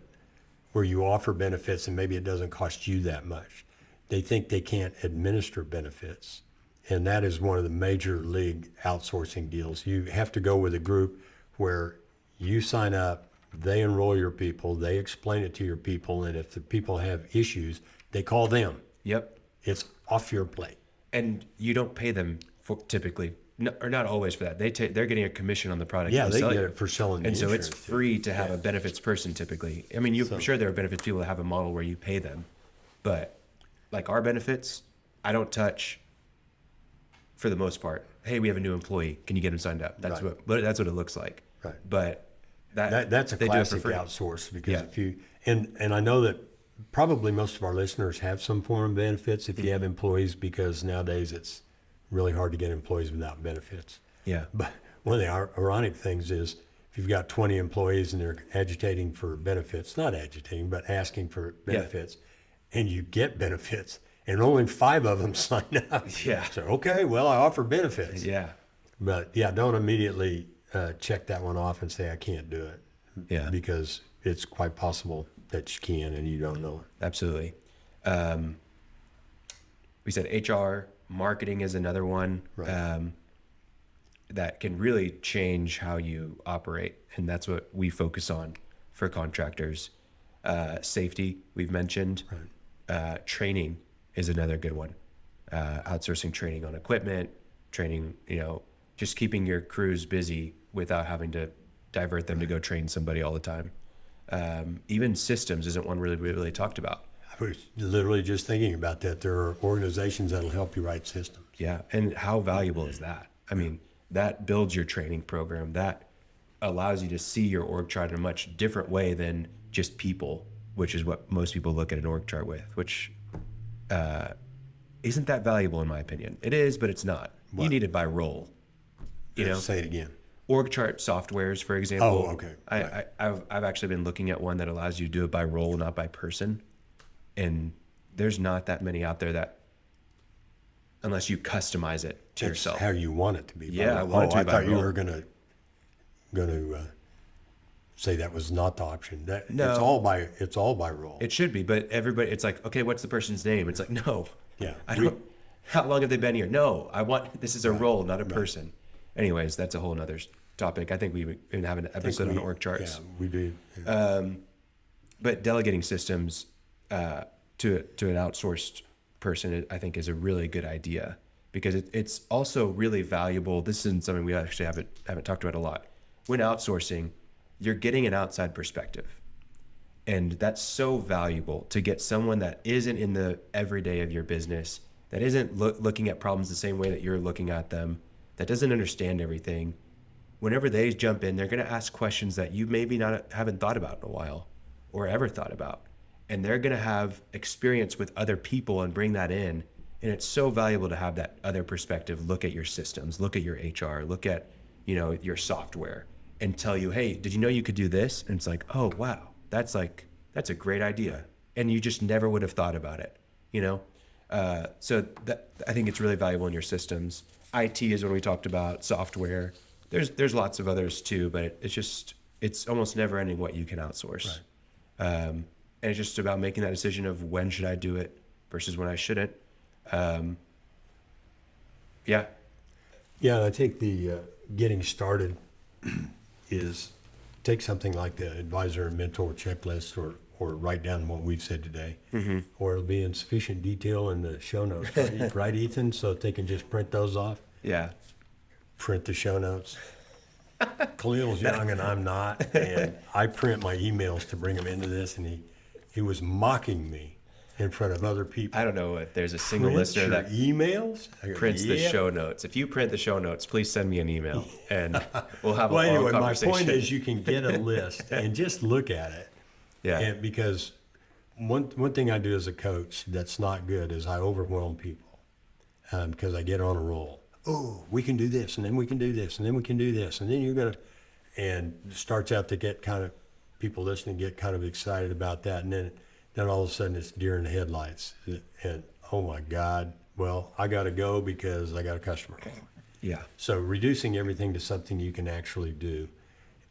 Speaker 3: where you offer benefits and maybe it doesn't cost you that much. They think they can't administer benefits. And that is one of the major league outsourcing deals. You have to go with a group where you sign up, they enroll your people, they explain it to your people, and if the people have issues, they call them.
Speaker 2: Yep.
Speaker 3: It's off your plate.
Speaker 2: And you don't pay them typically, or not always for that. They're getting a commission on the product.
Speaker 3: Yeah, they
Speaker 2: sell
Speaker 3: get
Speaker 2: you.
Speaker 3: it for selling the
Speaker 2: And so it's
Speaker 3: insurance,
Speaker 2: free to have a benefits person typically. I mean, I'm sure there are benefits people that have a model where you pay them, but like our benefits, I don't touch for the most part. Hey, we have a new employee. Can you get him signed up? That's
Speaker 3: Right.
Speaker 2: that's what it looks like.
Speaker 3: Right.
Speaker 2: But
Speaker 3: That's a
Speaker 2: they do it for
Speaker 3: classic
Speaker 2: free.
Speaker 3: outsource, because
Speaker 2: Yeah.
Speaker 3: if you, and I know that probably most of our listeners have some form of benefits if you have employees, because nowadays it's really hard to get employees without benefits.
Speaker 2: Yeah.
Speaker 3: But one of the ironic things is, if you've got 20 employees and they're agitating for benefits, not agitating, but asking for benefits, and you get benefits, and only 5 of them sign up.
Speaker 2: Yeah.
Speaker 3: So, okay, well, I offer benefits.
Speaker 2: Yeah.
Speaker 3: But yeah, don't immediately check that one off and say, I can't do it.
Speaker 2: Yeah.
Speaker 3: Because it's quite possible that you can and you don't know it.
Speaker 2: Absolutely. We said HR, marketing is another one.
Speaker 3: Right.
Speaker 2: That can really change how you operate. And that's what we focus on. for contractors. Safety, we've mentioned. Training is another good one. Outsourcing training on equipment, training, just keeping your crews busy without having to divert them to go train somebody all the time. Even systems isn't one really talked about.
Speaker 3: I was literally just thinking about that. There are organizations that'll help you write systems.
Speaker 2: Yeah, and how valuable is that? I mean, that builds your training program. That allows you to see your org chart in a much different way than just people, which is what most people look at an org chart with, which isn't that valuable in my opinion. It is, but it's not.
Speaker 3: What?
Speaker 2: You need it by role.
Speaker 3: Say it again.
Speaker 2: Org chart softwares, for example.
Speaker 3: Oh, okay.
Speaker 2: I've actually been looking at one that allows you to do it by role, not by person. And there's not that many out there that, unless you customize it to
Speaker 3: That's
Speaker 2: yourself.
Speaker 3: how you want it to be.
Speaker 2: Yeah, I want it to be by
Speaker 3: I thought you
Speaker 2: role.
Speaker 3: were gonna say that was not the option. That
Speaker 2: No.
Speaker 3: it's all by role.
Speaker 2: It should be, but everybody, it's like, okay, what's the person's name? It's like, no.
Speaker 3: Yeah,
Speaker 2: I don't. How long have they been here? No, this is a role, not a person. Anyways, that's a whole nother topic. I think we even have an episode on org charts.
Speaker 3: Yeah, we do.
Speaker 2: But delegating systems to an outsourced person, I think, is a really good idea because it's also really valuable. This isn't something we actually haven't talked about a lot. When outsourcing, you're getting an outside perspective. And that's so valuable to get someone that isn't in the everyday of your business, that isn't looking at problems the same way that you're looking at them, that doesn't understand everything. Whenever they jump in, they're going to ask questions that you maybe haven't thought about in a while or ever thought about. And they're going to have experience with other people and bring that in. And it's so valuable to have that other perspective, look at your systems, look at your HR, look at, your software and tell you, hey, did you know you could do this? And it's like, oh, wow, that's a great idea. And you just never would have thought about it, So I think it's really valuable in your systems. IT is what we talked about, software. There's lots of others too, but it's almost never ending what you can outsource.
Speaker 3: Right.
Speaker 2: And it's just about making that decision of when should I do it versus when I shouldn't. Yeah.
Speaker 3: Yeah, and I think the getting started is take something like the advisor and mentor checklist or write down what we've said today, or it'll be in sufficient detail in the show notes, right, Ethan? So that they can just print those off,
Speaker 2: Yeah.
Speaker 3: print the show notes. Khalil's young and I'm not, and I print my emails to bring them into this, and he was mocking me in front of other people.
Speaker 2: I don't know if there's a single
Speaker 3: Print
Speaker 2: listener
Speaker 3: your
Speaker 2: that
Speaker 3: emails? I go,
Speaker 2: prints the
Speaker 3: "Yeah."
Speaker 2: show notes. If you print the show notes, please send me an email and we'll have a
Speaker 3: Well,
Speaker 2: long
Speaker 3: anyway, my
Speaker 2: conversation.
Speaker 3: point is you can get a list and just look at it.
Speaker 2: Yeah.
Speaker 3: And because one thing I do as a coach that's not good is I overwhelm people because I get on a roll. Oh, we can do this, and then we can do this, and then we can do this, and then you're gonna, and it starts out to get kind of people listening get kind of excited about that, and then all of a sudden it's deer in the headlights, and oh my God, well I got to go because I got a customer.
Speaker 2: Yeah.
Speaker 3: So reducing everything to something you can actually do,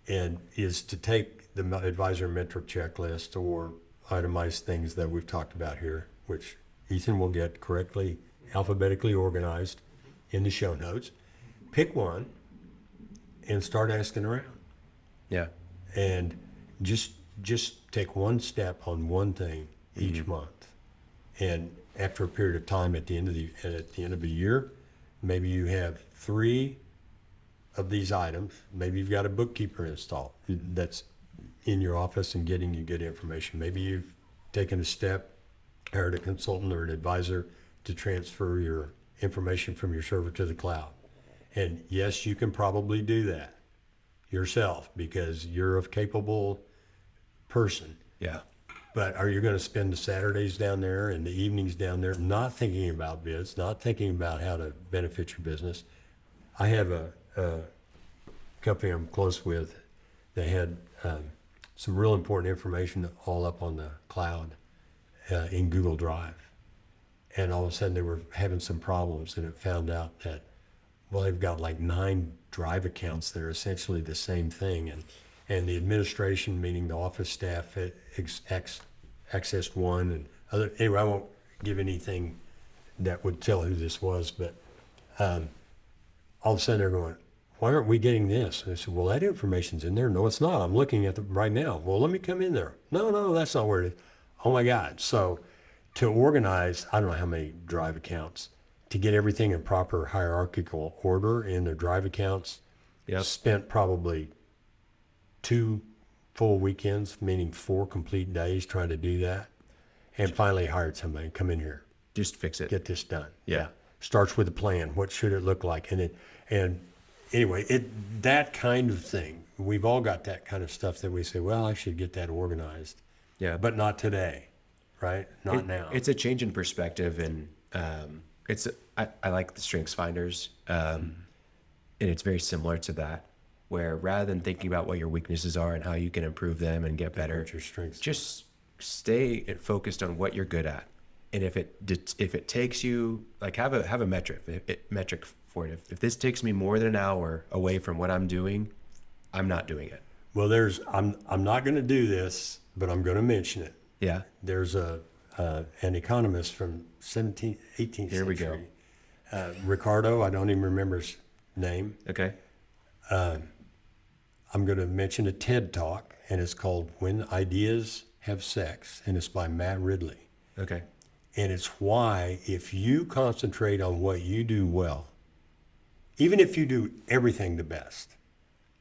Speaker 3: and is to take the advisor mentor checklist or itemized things that we've talked about here, which Ethan will get correctly alphabetically organized in the show notes. Pick one and start asking around,
Speaker 2: Yeah.
Speaker 3: and just take one step on one thing each month. And after a period of time, at the end of the year, maybe you have 3 of these items. Maybe you've got a bookkeeper installed that's in your office and getting you good information. Maybe you've taken a step, hired a consultant or an advisor to transfer your information from your server to the cloud. And yes, you can probably do that yourself because you're a capable person.
Speaker 2: Yeah.
Speaker 3: But are you going to spend the Saturdays down there and the evenings down there not thinking about bids, not thinking about how to benefit your business? I have a company I'm close with that had some real important information all up on the cloud in Google Drive. And all of a sudden they were having some problems, and it found out that, well, they've got like 9 drive accounts that are essentially the same thing. And the administration, meaning the office staff, had accessed one and other. Anyway, I won't give anything that would tell who this was, but all of a sudden they're going, why aren't we getting this? And I said, well, that information's in there. No, it's not. I'm looking at it right now. Well, let me come in there. No, that's not where it is. Oh my God. So to organize, I don't know how many drive accounts, to get everything in proper hierarchical order in their drive accounts,
Speaker 2: Yep.
Speaker 3: spent probably 2 full weekends, meaning 4 complete days trying to do that. And finally hired somebody, come in here,
Speaker 2: Just fix it.
Speaker 3: get this done.
Speaker 2: Yeah.
Speaker 3: Starts with a plan. What should it look like? And anyway, that kind of thing. We've all got that kind of stuff that we say, well, I should get that organized.
Speaker 2: Yeah.
Speaker 3: But not today, right? Not now.
Speaker 2: It's a change in perspective, and I like the strengths finders, and it's very similar to that, where rather than thinking about what your weaknesses are and how you can improve them and get better,
Speaker 3: What your strengths.
Speaker 2: just stay focused on what you're good at. And if it takes you, like, have a metric for it. If this takes me more than an hour away from what I'm doing, I'm not doing it.
Speaker 3: Well, I'm not going to do this, but I'm going to mention it.
Speaker 2: Yeah.
Speaker 3: There's an economist from 18th
Speaker 2: Here we go.
Speaker 3: century, Ricardo. I don't even remember his name.
Speaker 2: Okay.
Speaker 3: I'm going to mention a TED Talk, and it's called "When Ideas Have Sex," and it's by Matt Ridley.
Speaker 2: Okay.
Speaker 3: And it's why, if you concentrate on what you do well, even if you do everything the best,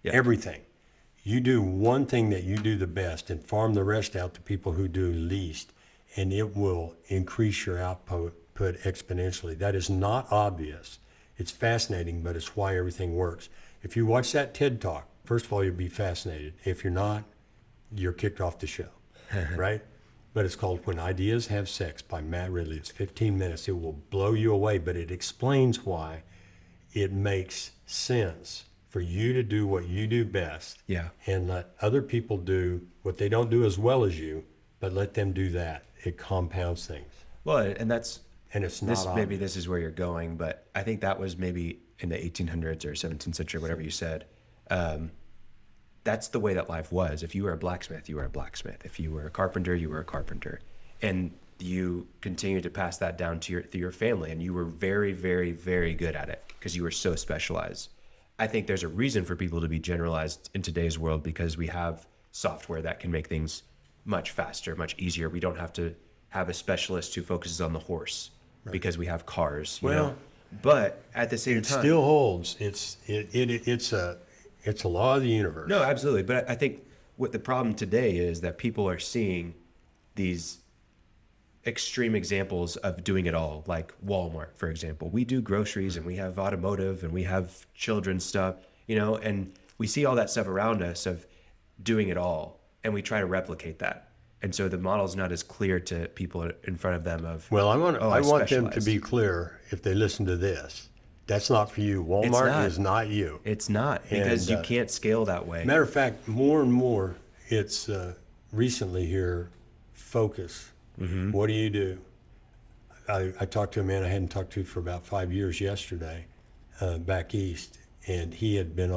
Speaker 2: Yeah.
Speaker 3: everything, you do one thing that you do the best and farm the rest out to people who do least, and it will increase your output exponentially. That is not obvious. It's fascinating, but it's why everything works. If you watch that TED Talk, first of all, you'll be fascinated. If you're not, you're kicked off the show, right? But it's called "When Ideas Have Sex" by Matt Ridley. It's 15 minutes. It will blow you away, but it explains why it makes sense for you to do what you do best,
Speaker 2: Yeah.
Speaker 3: and let other people do what they don't do as well as you, but let them do that. It compounds things.
Speaker 2: Well, and that's
Speaker 3: And it's not
Speaker 2: this. Maybe
Speaker 3: obvious.
Speaker 2: this is where you're going, but I think that was maybe in the 1800s or 17th century, whatever you said. That's the way that life was. If you were a blacksmith, you were a blacksmith. If you were a carpenter, you were a carpenter. And you continued to pass that down to your family, and you were very, very, very good at it because you were so specialized. I think there's a reason for people to be generalized in today's world, because we have software that can make things much faster, much easier. We don't have to have a specialist who focuses on the horse because we have cars. You know? But at the same
Speaker 3: It
Speaker 2: time,
Speaker 3: still holds. It's a law of the universe.
Speaker 2: no, absolutely. But I think what the problem today is that people are seeing these extreme examples of doing it all, like Walmart, for example. We do groceries and we have automotive and we have children's stuff, and we see all that stuff around us of doing it all, and we try to replicate that. And so the model's not as clear to people in front of them of,
Speaker 3: Well, I want them to
Speaker 2: specialize.
Speaker 3: be clear if they listen to this. That's not for you. Walmart
Speaker 2: not.
Speaker 3: is not you.
Speaker 2: It's not, because
Speaker 3: And,
Speaker 2: you can't scale that way.
Speaker 3: Matter of fact, more and more, it's recently here, focus.
Speaker 2: Mm-hmm.
Speaker 3: What do you do? I talked to a man I hadn't talked to for about 5 years yesterday, back east, and he had been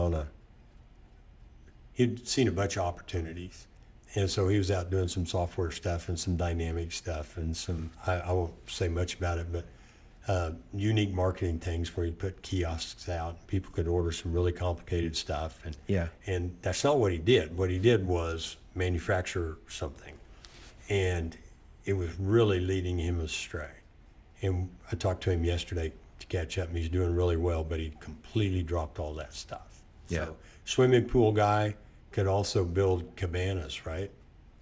Speaker 3: he'd seen a bunch of opportunities. And so he was out doing some software stuff and some dynamic stuff and some, I won't say much about it, but unique marketing things where he put kiosks out. People could order some really complicated stuff.
Speaker 2: Yeah.
Speaker 3: And that's not what he did. What he did was manufacture something. And it was really leading him astray. And I talked to him yesterday to catch up, and he's doing really well, but he completely dropped all that stuff.
Speaker 2: Yeah.
Speaker 3: So, swimming pool guy could also build cabanas, right?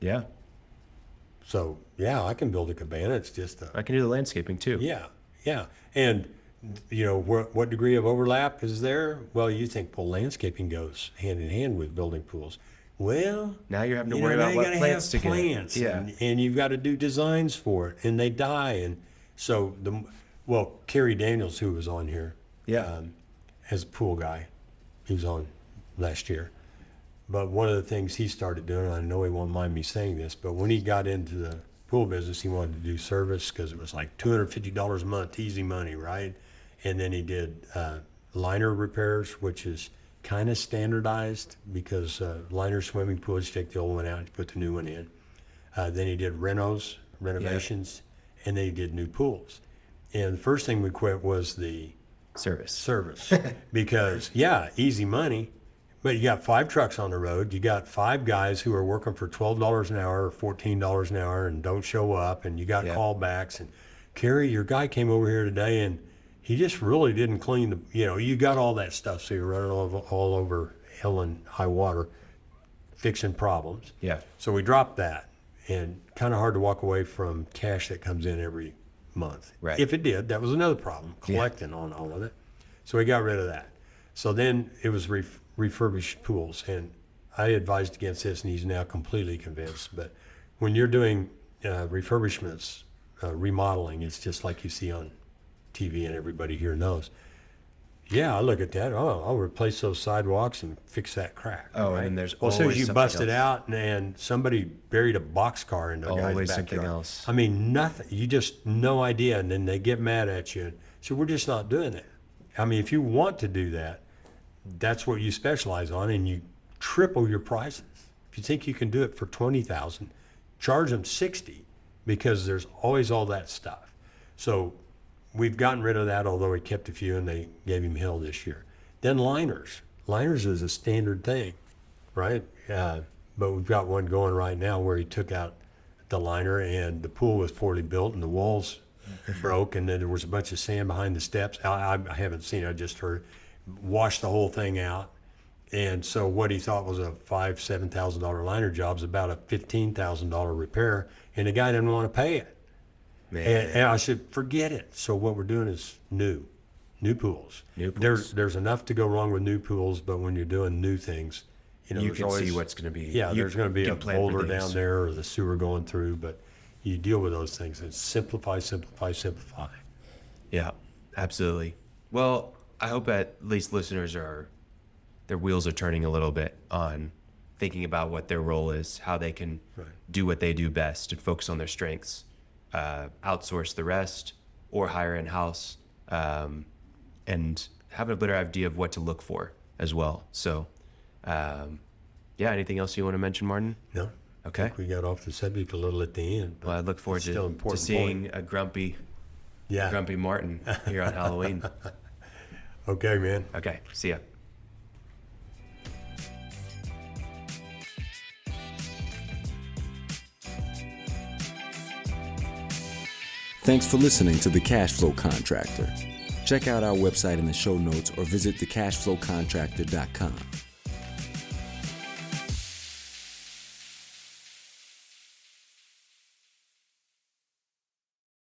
Speaker 2: Yeah.
Speaker 3: So, yeah, I can build a cabana. It's just
Speaker 2: I can do the landscaping too.
Speaker 3: yeah. And, what degree of overlap is there? Well, you think, landscaping goes hand in hand with building pools. Well,
Speaker 2: Now you're having to worry about
Speaker 3: you
Speaker 2: what
Speaker 3: gotta
Speaker 2: plants
Speaker 3: have
Speaker 2: to
Speaker 3: plants,
Speaker 2: get. Yeah.
Speaker 3: and you've got to do designs for it, and they die. And so, Kerry Daniels, who was on here,
Speaker 2: Yeah.
Speaker 3: as a pool guy, he was on last year. But one of the things he started doing, and I know he won't mind me saying this, but when he got into the pool business, he wanted to do service because it was like $250 a month, easy money, right? And then he did liner repairs, which is kind of standardized because liner swimming pools, you take the old one out, you put the new one in. Then he did renovations, and then he did new pools. And the first thing we quit was the
Speaker 2: Service.
Speaker 3: Because, yeah, easy money, but you got 5 trucks on the road. You got 5 guys who are working for $12 an hour or $14 an hour and don't show up, and you got callbacks. And Kerry, your guy came over here today and he just really didn't clean the, you got all that stuff, so you're running all over hell and high water fixing problems.
Speaker 2: Yeah.
Speaker 3: So we dropped that, and kind of hard to walk away from cash that comes in every month.
Speaker 2: Right.
Speaker 3: If it did, that was another problem, collecting on all of it. So we got rid of that. So then it was refurbished pools, and I advised against this, and he's now completely convinced. But when you're doing refurbishments, remodeling, it's just like you see on TV, and everybody here knows. Yeah, I look at that. Oh, I'll replace those sidewalks and fix that crack.
Speaker 2: Oh,
Speaker 3: right?
Speaker 2: and then there's
Speaker 3: as soon as
Speaker 2: always
Speaker 3: you
Speaker 2: something
Speaker 3: bust it
Speaker 2: else.
Speaker 3: out and somebody buried a boxcar into a guy's
Speaker 2: Always
Speaker 3: backyard.
Speaker 2: something else.
Speaker 3: I mean, nothing. You just no idea, and then they get mad at you. So we're just not doing that. I mean, if you want to do that, that's what you specialize on, and you triple your prices. If you think you can do it for $20,000, charge them $60,000, because there's always all that stuff. So we've gotten rid of that, although we kept a few, and they gave him hell this year. Then liners. Liners is a standard thing, right? But we've got one going right now where he took out the liner, and the pool was poorly built, and the walls broke, and then there was a bunch of sand behind the steps. I haven't seen it, I just heard. Washed the whole thing out. And so what he thought was a $7,000 liner job is about a $15,000 repair, and the guy didn't want to pay it. And I said, forget it. So what we're doing is new pools.
Speaker 2: New pools.
Speaker 3: There's enough to go wrong with new pools, but when you're doing new things,
Speaker 2: you
Speaker 3: there's
Speaker 2: can
Speaker 3: always,
Speaker 2: see what's going to be.
Speaker 3: Yeah, there's going to be a
Speaker 2: can plan for
Speaker 3: boulder
Speaker 2: things.
Speaker 3: down there or the sewer going through, but you deal with those things and simplify.
Speaker 2: Yeah, absolutely. Well, I hope at least listeners their wheels are turning a little bit on thinking about what their role is, how they can do what they do best and focus on their strengths, outsource the rest, or hire in-house, and have a better idea of what to look for as well. So, anything else you want to mention, Martin?
Speaker 3: No.
Speaker 2: Okay.
Speaker 3: I think we got off the subject a little at the end. But
Speaker 2: Well, I look forward
Speaker 3: it's still an
Speaker 2: to
Speaker 3: important
Speaker 2: seeing
Speaker 3: point.
Speaker 2: a grumpy
Speaker 3: Yeah.
Speaker 2: Martin here on Halloween.
Speaker 3: Okay, man.
Speaker 2: Okay, see ya.
Speaker 1: Thanks for listening to The Cashflow Contractor. Check out our website in the show notes or visit thecashflowcontractor.com.